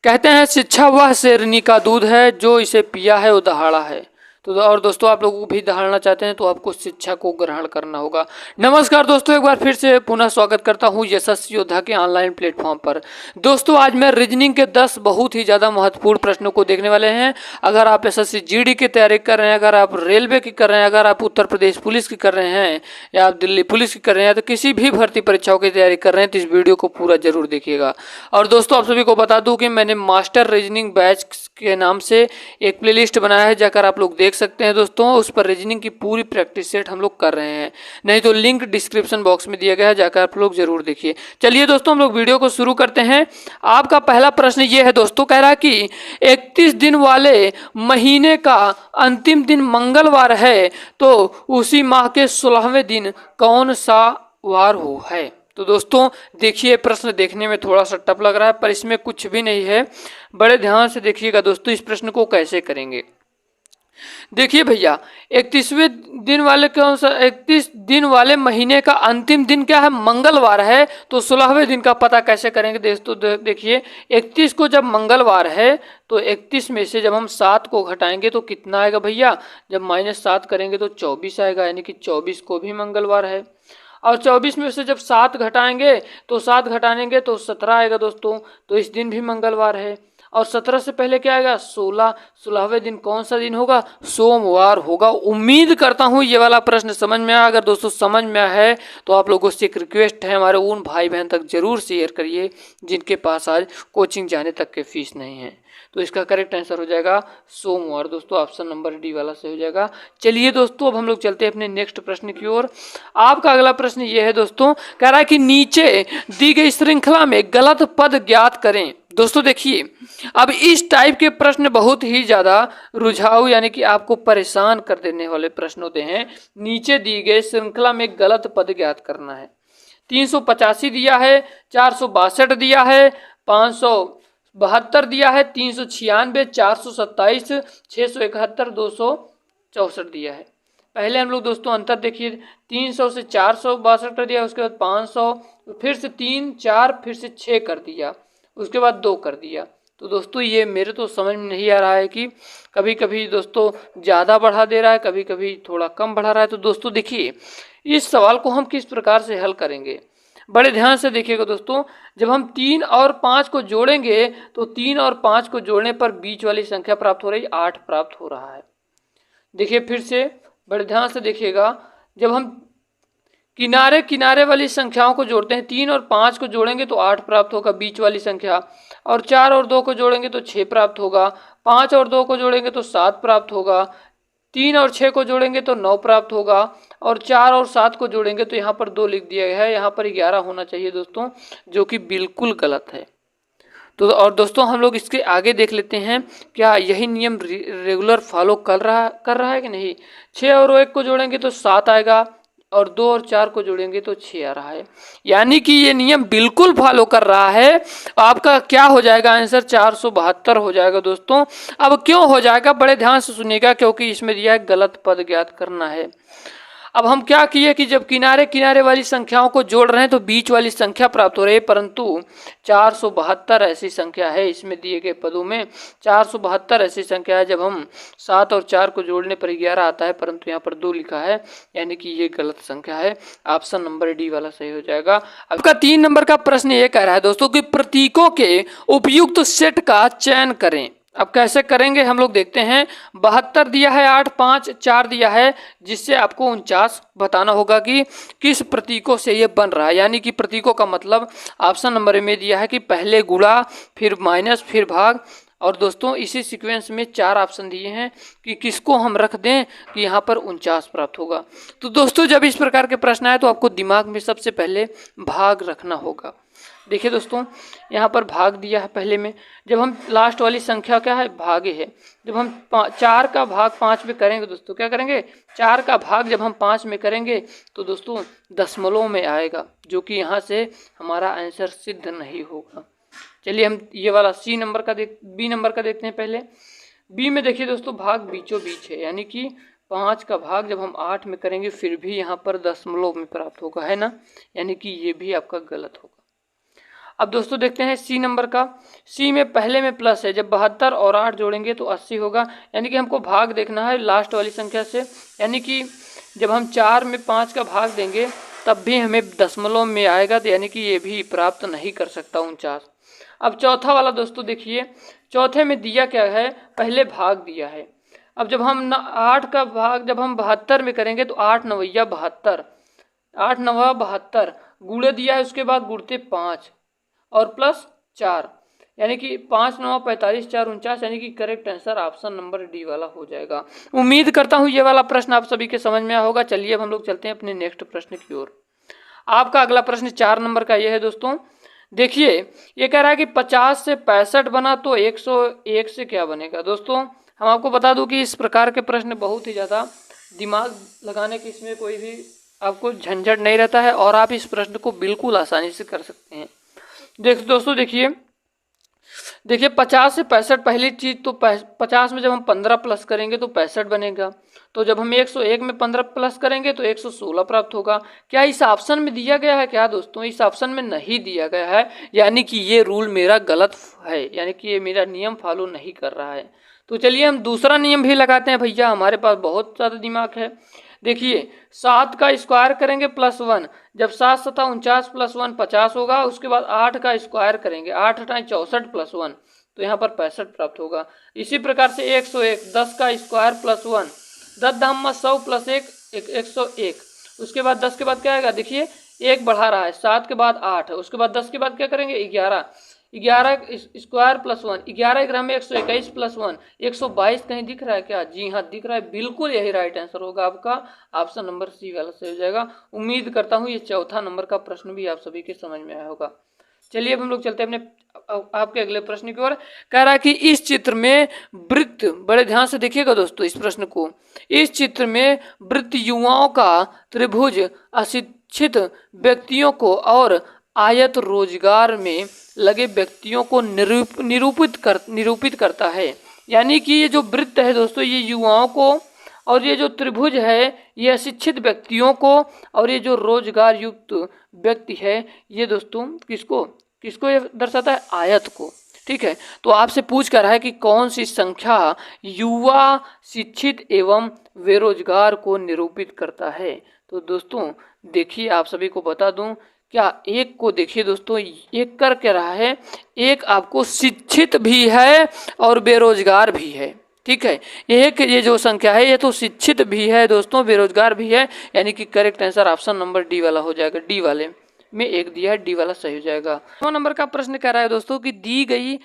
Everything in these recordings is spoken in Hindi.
कहते हैं शिक्षा वह शेरनी का दूध है, जो इसे पिया है वो दहाड़ा है। तो और दोस्तों आप लोगों को भी दहाड़ना चाहते हैं तो आपको शिक्षा को ग्रहण करना होगा। नमस्कार दोस्तों, एक बार फिर से पुनः स्वागत करता हूं यशस्वी योद्धा के ऑनलाइन प्लेटफॉर्म पर। दोस्तों आज मैं रीजनिंग के 10 बहुत ही ज़्यादा महत्वपूर्ण प्रश्नों को देखने वाले हैं। अगर आप एसएससी जीडी की तैयारी कर रहे हैं, अगर आप रेलवे की कर रहे हैं, अगर आप उत्तर प्रदेश पुलिस की कर रहे हैं या आप दिल्ली पुलिस की कर रहे हैं, तो किसी भी भर्ती परीक्षाओं की तैयारी कर रहे हैं तो इस वीडियो को पूरा जरूर देखिएगा। और दोस्तों आप सभी को बता दूं कि मैंने मास्टर रीजनिंग बैच के नाम से एक प्लेलिस्ट बनाया है, जाकर आप लोग देख सकते हैं दोस्तों। उस पर रीजनिंग की पूरी प्रैक्टिस सेट हम लोग कर रहे हैं, नहीं तो लिंक डिस्क्रिप्शन बॉक्स में दिया गया है, जाकर आप लोग जरूर देखिए। चलिए दोस्तों हम लोग वीडियो को शुरू करते हैं। आपका पहला प्रश्न ये है दोस्तों, कह रहा है कि 31 दिन वाले महीने का अंतिम दिन मंगलवार है, तो उसी माह के 16वें दिन कौन सा वार हो है। तो दोस्तों देखिए, प्रश्न देखने में थोड़ा सा टफ लग रहा है पर इसमें कुछ भी नहीं है। बड़े ध्यान से देखिएगा दोस्तों, इस प्रश्न को कैसे करेंगे। देखिए भैया, 31वें दिन वाले कौन सा, 31 दिन वाले महीने का अंतिम दिन क्या है, मंगलवार है। तो 16वें दिन का पता कैसे करेंगे दोस्तों। देखिए 31 को जब मंगलवार है तो 31 में से जब हम 7 को घटाएंगे तो कितना आएगा भैया, जब -7 करेंगे तो 24 आएगा, यानी कि 24 को भी मंगलवार है। और 24 में से जब 7 घटाएंगे तो 7 घटाएंगे तो 17 आएगा दोस्तों, तो इस दिन भी मंगलवार है। और 17 से पहले क्या आएगा, 16। 16वें दिन कौन सा दिन होगा, सोमवार होगा। उम्मीद करता हूँ ये वाला प्रश्न समझ में आया। अगर दोस्तों समझ में आया है तो आप लोगों से एक रिक्वेस्ट है, हमारे उन भाई बहन तक जरूर शेयर करिए जिनके पास आज कोचिंग जाने तक के फीस नहीं है। तो इसका करेक्ट आंसर हो जाएगा सोमवार दोस्तों, ऑप्शन नंबर डी वाला से हो जाएगा। चलिए दोस्तों अब हम लोग चलते हैं अपने नेक्स्ट प्रश्न की ओर। आपका अगला प्रश्न ये है दोस्तों, कह रहा है कि नीचे दी गई श्रृंखला में गलत पद ज्ञात करें। दोस्तों देखिए, अब इस टाइप के प्रश्न बहुत ही ज्यादा रुझाऊ यानी कि आपको परेशान कर देने वाले प्रश्न होते हैं। नीचे दी गई श्रृंखला में गलत पद ज्ञात करना है। 385 दिया है, 462 दिया है, 572 दिया है, 396, 427, 671, 264 दिया है। पहले हम लोग दोस्तों अंतर देखिए, 300 से 462 कर दिया, उसके बाद 500, फिर से 3, 4, फिर से 6 कर दिया, उसके बाद 2 कर दिया। तो दोस्तों ये मेरे तो समझ में नहीं आ रहा है कि कभी कभी दोस्तों ज़्यादा बढ़ा दे रहा है, कभी कभी थोड़ा कम बढ़ा रहा है। तो दोस्तों देखिए, इस सवाल को हम किस प्रकार से हल करेंगे, बड़े ध्यान से देखिएगा दोस्तों। जब हम 3 और 5 को जोड़ेंगे तो 3 और 5 को जोड़ने पर बीच वाली संख्या प्राप्त हो रही, 8 प्राप्त हो रहा है। देखिए फिर से बड़े ध्यान से देखिएगा, जब हम किनारे किनारे वाली संख्याओं को जोड़ते हैं, 3 और 5 को जोड़ेंगे तो 8 प्राप्त होगा बीच वाली संख्या, और 4 और 2 को जोड़ेंगे तो 6 प्राप्त होगा, 5 और 2 को जोड़ेंगे तो 7 प्राप्त होगा, 3 और 6 को जोड़ेंगे तो 9 प्राप्त होगा, और 4 और 7 को जोड़ेंगे तो यहाँ पर 2 लिख दिया गया है, यहाँ पर 11 होना चाहिए दोस्तों, जो कि बिल्कुल गलत है। तो और दोस्तों हम लोग इसके आगे देख लेते हैं, क्या यही नियम रेगुलर फॉलो कर रहा है कि नहीं। 6 और 1 को जोड़ेंगे तो 7 आएगा, और 2 और 4 को जोड़ेंगे तो 6 आ रहा है, यानी कि ये नियम बिल्कुल फॉलो कर रहा है। आपका क्या हो जाएगा आंसर, 472 हो जाएगा दोस्तों। अब क्यों हो जाएगा, बड़े ध्यान से सुनिएगा, क्योंकि इसमें दिया है गलत पद ज्ञात करना है। अब हम क्या किए कि जब किनारे किनारे वाली संख्याओं को जोड़ रहे हैं तो बीच वाली संख्या प्राप्त हो रही है, परंतु 472 ऐसी संख्या है इसमें दिए गए पदों में। 472 ऐसी संख्या है, जब हम 7 और 4 को जोड़ने पर 11 आता है, परंतु यहाँ पर 2 लिखा है, यानी कि ये गलत संख्या है। ऑप्शन नंबर डी वाला सही हो जाएगा। आपका 3 नंबर का प्रश्न ये कह रहा है दोस्तों कि प्रतीकों के उपयुक्त सेट का चयन करें। अब कैसे करेंगे हम लोग देखते हैं। 72 दिया है, 8, 5, 4 दिया है, जिससे आपको 49 बताना होगा कि किस प्रतीकों से ये बन रहा है, यानी कि प्रतीकों का मतलब ऑप्शन नंबर में दिया है कि पहले गुणा, फिर माइनस, फिर भाग। और दोस्तों इसी सीक्वेंस में 4 ऑप्शन दिए हैं कि किसको हम रख दें कि यहाँ पर 49 प्राप्त होगा। तो दोस्तों जब इस प्रकार के प्रश्न आए तो आपको दिमाग में सबसे पहले भाग रखना होगा। देखिए दोस्तों, यहाँ पर भाग दिया है पहले में, जब हम लास्ट वाली संख्या क्या है, भागे है। जब हम 4 का भाग 5 में करेंगे दोस्तों, क्या करेंगे, 4 का भाग जब हम 5 में करेंगे तो दोस्तों दशमलव में आएगा, जो कि यहाँ से हमारा आंसर सिद्ध नहीं होगा। चलिए हम ये वाला बी नंबर का देखते हैं पहले। बी में देखिए दोस्तों, भाग बीचों बीच है, यानी कि 5 का भाग जब हम 8 में करेंगे फिर भी यहाँ पर दशमलव में प्राप्त होगा, है ना, यानी कि ये भी आपका गलत होगा। अब दोस्तों देखते हैं सी नंबर का। सी में पहले में प्लस है, जब 72 और 8 जोड़ेंगे तो 80 होगा, यानी कि हमको भाग देखना है लास्ट वाली संख्या से, यानी कि जब हम 4 में 5 का भाग देंगे तब भी हमें दशमलव में आएगा, तो यानी कि ये भी प्राप्त नहीं कर सकता 49। अब चौथा वाला दोस्तों देखिए, चौथे में दिया क्या है, पहले भाग दिया है। अब जब हम 8 का भाग जब हम 72 में करेंगे तो 8 नवैया 72, 8 नवा 72 गुणे दिया है, उसके बाद गुणते 5 और प्लस 4, यानी कि 5 9 45 4 49, यानी कि correct answer option number D वाला हो जाएगा। उम्मीद करता हूँ ये वाला प्रश्न आप सभी के समझ में आया होगा। चलिए अब हम लोग चलते हैं अपने नेक्स्ट प्रश्न की ओर। आपका अगला प्रश्न 4 नंबर का ये है दोस्तों। देखिए ये कह रहा है कि 50 से 65 बना तो 101 से क्या बनेगा। दोस्तों हम आपको बता दूं कि इस प्रकार के प्रश्न बहुत ही ज़्यादा दिमाग लगाने की इसमें कोई भी आपको झंझट नहीं रहता है और आप इस प्रश्न को बिल्कुल आसानी से कर सकते हैं। दोस्तों देखिए 50 से 65 पहली चीज़ तो 50 में जब हम 15 प्लस करेंगे तो 65 बनेगा, तो जब हम 101 में 15 प्लस करेंगे तो 116 प्राप्त होगा। क्या इस ऑप्शन में दिया गया है? क्या दोस्तों इस ऑप्शन में नहीं दिया गया है, यानी कि ये रूल मेरा गलत है, यानी कि ये मेरा नियम फॉलो नहीं कर रहा है। तो चलिए हम दूसरा नियम भी लगाते हैं भैया, हमारे पास बहुत ज़्यादा दिमाग है। देखिए 7 का स्क्वायर करेंगे प्लस 1, जब 7 7 49 प्लस 1 50 होगा। उसके बाद 8 का स्क्वायर करेंगे, 8 8 64 प्लस 1, तो यहाँ पर 65 प्राप्त होगा। इसी प्रकार से 101, 10 का स्क्वायर प्लस 1, 10 धाम 100 प्लस 1 101। उसके बाद 10 के बाद क्या आएगा, देखिए 1 बढ़ा रहा है, 7 के बाद 8, उसके बाद 10 के बाद क्या करेंगे 11, 11 स्क्वायर प्लस 1, 11 ग्राम में 121 प्लस 1 122। कहीं दिख रहा है क्या? जी हाँ दिख रहा है, बिल्कुल यही राइट आंसर होगा आपका, ऑप्शन नंबर सी वाला सही हो जाएगा। उम्मीद करता हूँ ये चौथा नंबर का प्रश्न भी आप सभी के समझ में आया होगा। चलिए अब हम लोग चलते हैं अपने आपके अगले प्रश्न की ओर। कह रहा है कि इस चित्र में वृत्त, बड़े ध्यान से देखिएगा दोस्तों इस प्रश्न को, इस चित्र में वृत्त युवाओं का त्रिभुज अशिक्षित व्यक्तियों को और आयत रोजगार में लगे व्यक्तियों को निरूपित करता है। यानी कि ये जो वृत्त है दोस्तों ये युवाओं को, और ये जो त्रिभुज है ये अशिक्षित व्यक्तियों को, और ये जो रोजगार युक्त व्यक्ति है ये दोस्तों किसको ये दर्शाता है? आयत को। ठीक है, तो आपसे पूछ कर रहा है कि कौन सी संख्या युवा, शिक्षित एवं बेरोजगार को निरूपित करता है। तो दोस्तों देखिए आप सभी को बता दूं, क्या एक को देखिए दोस्तों, एक कर क्या रहा है, एक आपको शिक्षित भी है और बेरोजगार भी है। ठीक है, एक ये जो संख्या है ये तो शिक्षित भी है दोस्तों, बेरोजगार भी है, यानी कि correct answer option number D वाला हो जाएगा। डी वाले में एक दिया है, डी वाला सही हो जाएगा। 9 नंबर का प्रश्न कह रहा है दोस्तों कि दी गई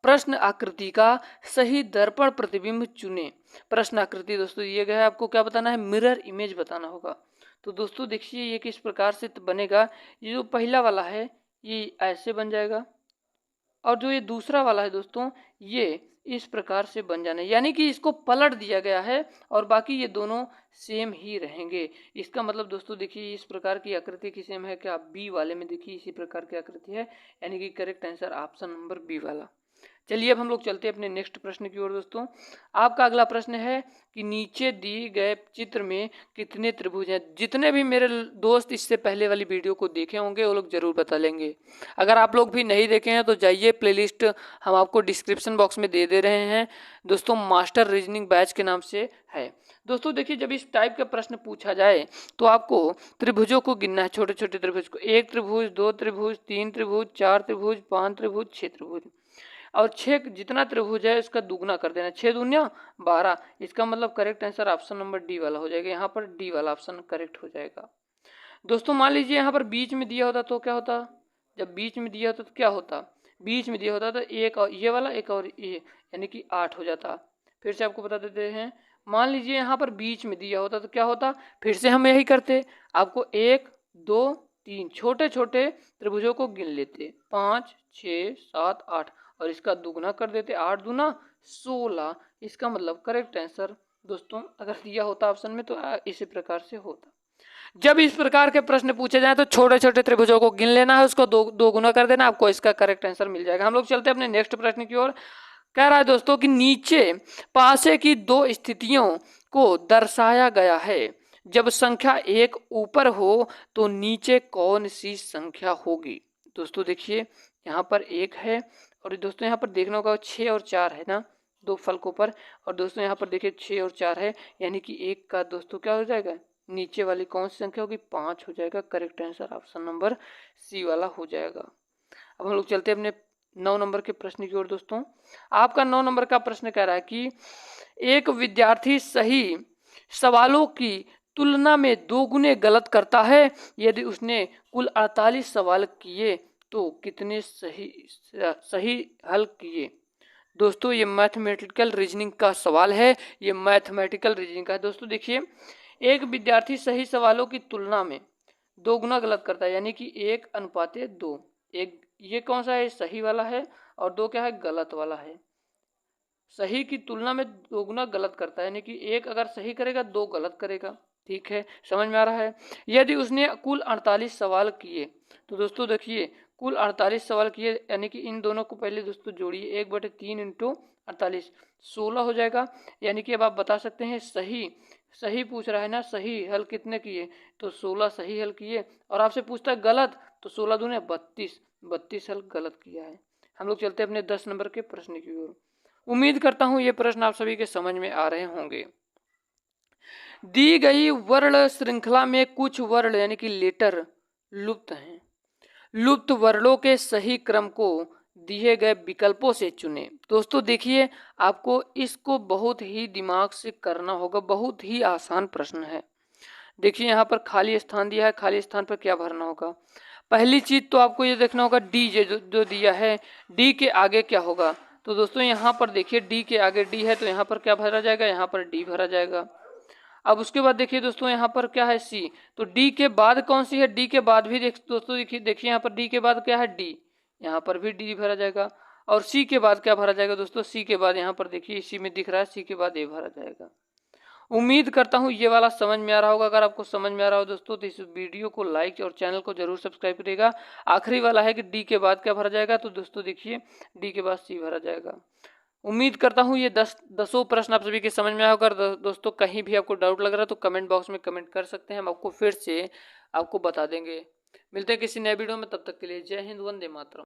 प्रश्न आकृति का सही दर्पण प्रतिबिंब चुने। प्रश्न आकृति दोस्तों दिए गए है, आपको क्या बताना है? मिरर इमेज बताना होगा। तो दोस्तों देखिए ये किस प्रकार से बनेगा। ये जो पहला वाला है ये ऐसे बन जाएगा, और जो ये दूसरा वाला है दोस्तों ये इस प्रकार से बन जाना है, यानी कि इसको पलट दिया गया है और बाकी ये दोनों सेम ही रहेंगे। इसका मतलब दोस्तों देखिए इस प्रकार की आकृति की सेम है क्या? बी वाले में देखिए इसी प्रकार की आकृति है, यानी कि correct answer option number B वाला। चलिए अब हम लोग चलते हैं अपने नेक्स्ट प्रश्न की ओर। दोस्तों आपका अगला प्रश्न है कि नीचे दिए गए चित्र में कितने त्रिभुज हैं। जितने भी मेरे दोस्त इससे पहले वाली वीडियो को देखे होंगे वो लोग जरूर बता लेंगे। अगर आप लोग भी नहीं देखे हैं तो जाइए, प्लेलिस्ट हम आपको डिस्क्रिप्शन बॉक्स में दे रहे हैं दोस्तों, मास्टर रीजनिंग बैच के नाम से है। दोस्तों देखिए जब इस टाइप का प्रश्न पूछा जाए तो आपको त्रिभुजों को गिनना है, छोटे छोटे त्रिभुज को, 1 त्रिभुज, 2 त्रिभुज, 3 त्रिभुज, 4 त्रिभुज, 5 त्रिभुज, 6 त्रिभुज, और 6 जितना त्रिभुज है इसका दुगना कर देना, 6 दूनिया 12। इसका मतलब correct answer option number D वाला हो जाएगा। यहाँ पर डी वाला ऑप्शन करेक्ट हो जाएगा। दोस्तों मान लीजिए यहाँ पर बीच में दिया होता तो क्या होता? जब बीच में दिया होता तो क्या होता? बीच में दिया होता तो एक और ये वाला, एक और ये, यानी कि 8 हो जाता। फिर से आपको बता देते हैं, मान लीजिए यहाँ पर बीच में दिया होता तो क्या होता? फिर से हम यही करते, आपको 1 2 3 छोटे छोटे त्रिभुजों को गिन लेते, 5 6 7 8, और इसका दुगना कर देते, 8 दूना 16। इसका मतलब करेक्ट आंसर दोस्तों अगर दिया होता ऑप्शन में तो इसी प्रकार से होता। जब इस प्रकार के प्रश्न पूछे जाए तो छोटे छोटे त्रिभुजों को गिन लेना है, उसको दो गुना कर देना, आपको इसका करेक्ट आंसर मिल जाएगा। हम लोग चलते हैं अपने नेक्स्ट प्रश्न की ओर। कह रहा है दोस्तों कि नीचे पासे की 2 स्थितियों को दर्शाया गया है। जब संख्या 1 ऊपर हो तो नीचे कौन सी संख्या होगी? दोस्तों देखिए यहाँ पर 1 है, और दोस्तों यहाँ पर देखना होगा 6 और 4 है ना, 2 फलकों पर। और दोस्तों यहाँ पर देखिए 6 और 4 है, यानी कि 1 का दोस्तों क्या हो जाएगा, नीचे वाली कौन सी संख्या होगी, 5 हो जाएगा। Correct answer option number C वाला हो जाएगा। अब हम लोग चलते हैं अपने 9 नंबर के प्रश्न की ओर। दोस्तों आपका 9 नंबर का प्रश्न कह रहा है कि एक विद्यार्थी सही सवालों की तुलना में 2 गुने गलत करता है। यदि उसने कुल 48 सवाल किए तो कितने सही हल किए। दोस्तों ये मैथमेटिकल रीजनिंग का सवाल है, ये मैथमेटिकल रीजनिंग का है। दोस्तों देखिए, एक विद्यार्थी सही सवालों की तुलना में 2 गुना गलत करता है, यानी कि 1:2। एक ये कौन सा है, सही वाला है, और 2 क्या है, गलत वाला है। सही की तुलना में 2 गुना गलत करता है, यानी कि 1 अगर सही करेगा 2 गलत करेगा। ठीक है, समझ में आ रहा है। यदि उसने कुल 48 सवाल किए, तो दोस्तों देखिए कुल 48 सवाल किए, यानी कि इन दोनों को पहले दोस्तों जोड़िए, 1/3 इंटू 48 16 हो जाएगा। यानी कि अब आप बता सकते हैं सही पूछ रहा है ना, सही हल कितने किए, तो 16 सही हल किए। और आपसे पूछता है गलत, तो 16 दूने 32 हल गलत किया है। हम लोग चलते हैं अपने 10 नंबर के प्रश्न की ओर। उम्मीद करता हूं ये प्रश्न आप सभी के समझ में आ रहे होंगे। दी गई वर्ण श्रृंखला में कुछ वर्ण यानी कि लेटर लुप्त हैं। लुप्त वर्णों के सही क्रम को दिए गए विकल्पों से चुनें। दोस्तों देखिए, आपको इसको बहुत ही दिमाग से करना होगा, बहुत ही आसान प्रश्न है। देखिए यहाँ पर खाली स्थान दिया है, खाली स्थान पर क्या भरना होगा। पहली चीज तो आपको ये देखना होगा डी जो दिया है, डी के आगे क्या होगा। तो दोस्तों यहाँ पर देखिए डी के आगे डी है, तो यहाँ पर क्या भरा जाएगा, यहाँ पर डी भरा जाएगा। अब उसके बाद देखिए दोस्तों यहाँ पर क्या है, सी, तो डी के बाद कौन सी है, डी के बाद भी दोस्तों देखिए यहाँ पर डी के बाद क्या है, डी, यहाँ पर भी डी भरा जाएगा। और सी के बाद क्या भरा जाएगा दोस्तों, सी के बाद यहाँ पर देखिए इसी में दिख रहा है, सी के बाद ए भरा जाएगा। उम्मीद करता हूँ ये वाला समझ में आ रहा होगा। अगर आपको समझ में आ रहा हो दोस्तों तो इस वीडियो को लाइक और चैनल को जरूर सब्सक्राइब करिएगा। आखिरी वाला है कि डी के बाद क्या भरा जाएगा, तो दोस्तों देखिए डी के बाद सी भरा जाएगा। उम्मीद करता हूँ ये 10 प्रश्न आप सभी के समझ में आया होगा। दोस्तों कहीं भी आपको डाउट लग रहा है तो कमेंट बॉक्स में कमेंट कर सकते हैं, हम आपको फिर से आपको बता देंगे। मिलते हैं किसी नए वीडियो में, तब तक के लिए जय हिंद, वंदे मातरम।